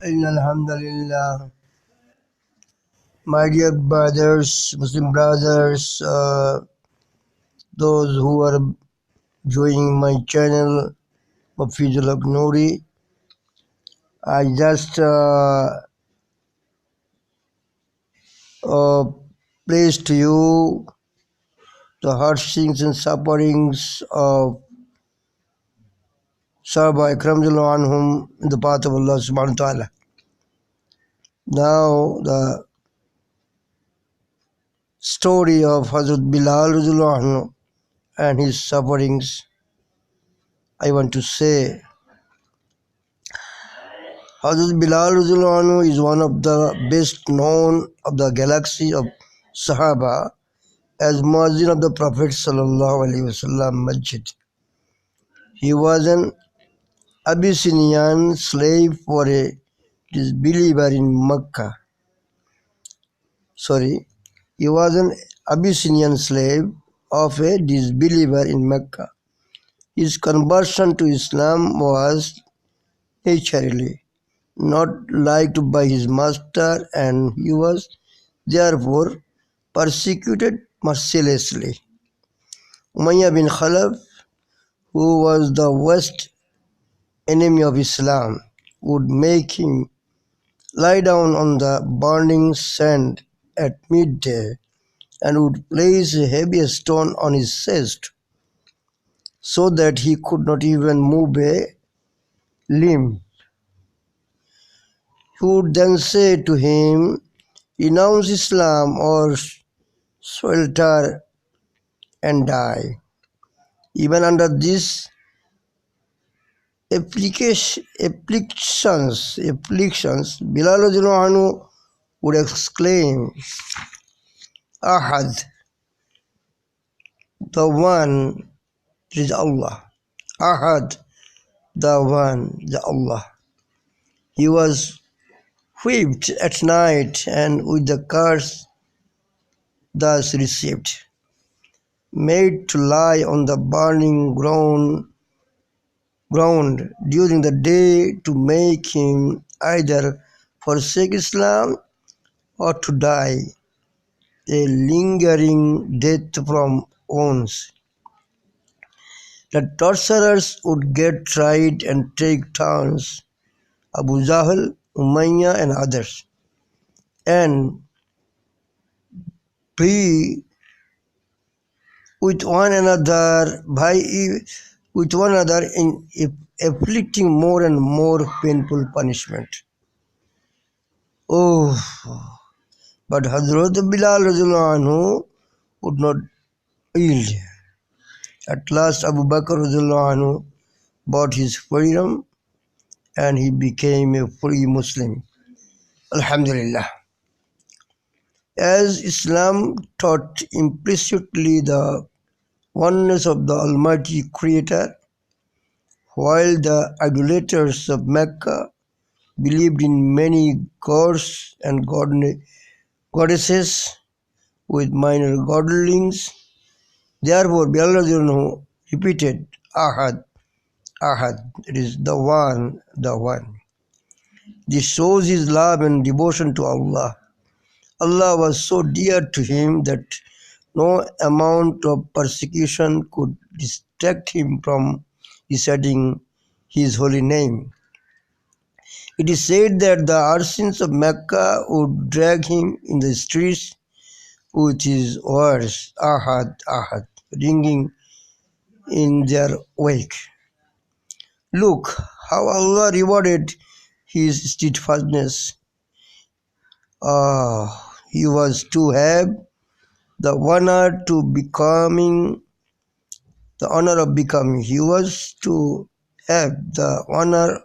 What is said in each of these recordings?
Alhamdulillah, my dear brothers, Muslim brothers, those who are joining my channel, Mafizul Noori, I just uh, place to you the hardship and sufferings of Sahaba Ikramullah anhum in the path of Allah subhanahu wa ta'ala. Now, the story of Hazrat Bilal Radhi anhu and his sufferings, I want to say. Hazrat Bilal Radhi anhu is one of the best known of the galaxy of Sahaba as Muazzin of the Prophet Sallallahu Alaihi Wasallam Masjid. He was an Abyssinian slave for a disbeliever in Mecca. He was an Abyssinian slave of a disbeliever in Mecca. His conversion to Islam was naturally not liked by his master, and he was therefore persecuted mercilessly. Umayyah bin Khalaf, who was the worst enemy of Islam, would make him lie down on the burning sand at midday and would place a heavy stone on his chest so that he could not even move a limb. He would then say to him, "Renounce Islam or swelter and die." Even under these afflictions, Bilal radhiyallahu anhu would exclaim, "Ahad, the one, is Allah. Ahad, the one, the Allah." He was whipped at night and with the curse thus received, made to lie on the burning ground during the day to make him either forsake Islam or to die a lingering death from wounds. The torturers would get tried and take turns, Abu Jahl, Umayyah and others, and be with one another in inflicting more and more painful punishment. Oh, but Hazrat Bilal radhiyallahu anhu would not yield. At last Abu Bakr radhiyallahu anhu bought his freedom and he became a free Muslim. Alhamdulillah. As Islam taught implicitly the oneness of the Almighty Creator, while the idolaters of Mecca believed in many gods and goddesses with minor godlings. Therefore, Bilal repeated, Ahad, Ahad, it is the one, the one. This shows his love and devotion to Allah. Allah was so dear to him that no amount of persecution could distract him from reciting his holy name. It is said that the Arsins of Mecca would drag him in the streets with his words, Ahad, Ahad, ringing in their wake. Look how Allah rewarded his steadfastness. He was to have the honor of becoming. He was to have the honor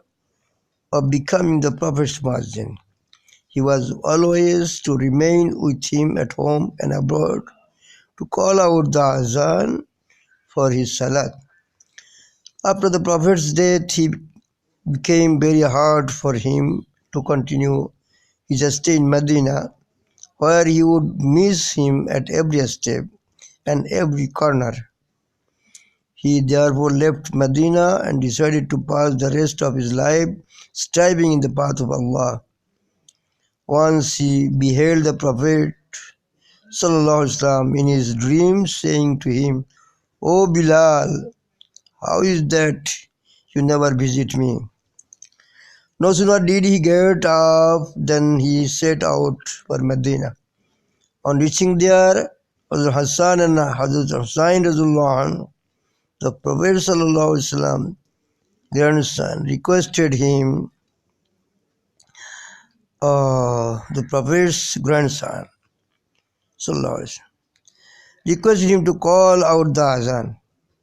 of becoming the Prophet's Muazzin. He was always to remain with him at home and abroad to call out the azan for his salat. After the Prophet's death, it became very hard for him to continue his stay in Medina, where he would miss him at every step and every corner. He therefore left Medina and decided to pass the rest of his life striving in the path of Allah. Once he beheld the Prophet Sallallahu Alaihi Wasallam in his dreams, saying to him, "O Bilal, how is that you never visit me?" No sooner did he get up than he set out for Medina. On reaching there, Hazrat Hassan and Hazrat Hussain Radullah anhu, the Prophet Sallallahu Alaihi Wasallam grandson, requested him, the Prophet's grandson, Sallallahu Alaihi Wasallam, requested him to call out the Azan.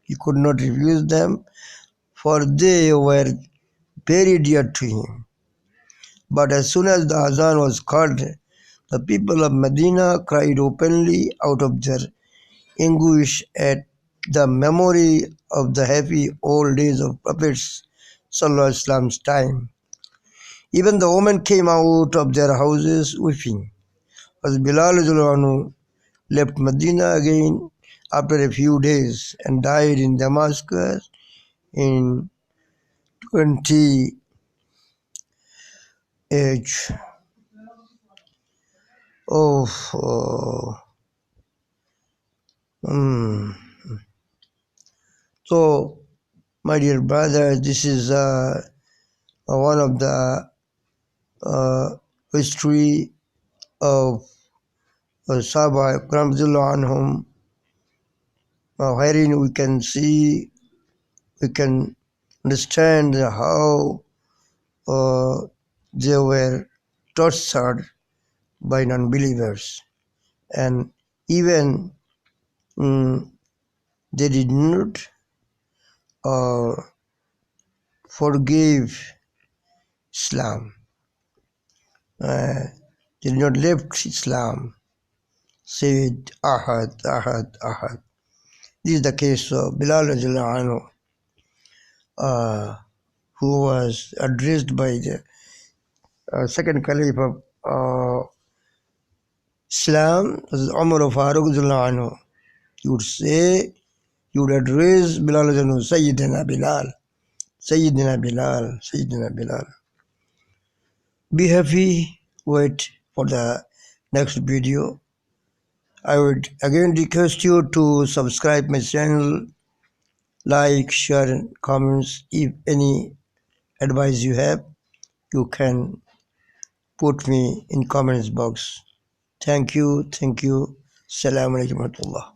He could not refuse them, for they were very dear to him. But as soon as the Azan was called, the people of Medina cried openly out of their anguish at the memory of the happy old days of Prophet's Sallallahu Alaihi Wasallam's time. Even the women came out of their houses weeping. As Bilal anhu left Medina again after a few days and died in Damascus in 20 age. So, my dear brothers, this is one of the history of Sahaba Ikram anhum, wherein we can see, we can understand how they were tortured by non-believers, and even they did not forgive Islam. They did not left Islam. Said Ahad, Ahad, Ahad. This is the case of Bilal anhu, who was addressed by the second caliph of Islam, Umar Farooq anhu. He would say, he would address Bilal anhu, Sayyidina Bilal, Sayyidina Bilal, Sayyidina Bilal. Be happy, wait for the next video. I would again request you to subscribe my channel, like, share, and comments. If any advice you have, you can put me in comments box. Thank you. Assalamu alaikum warahmatullah.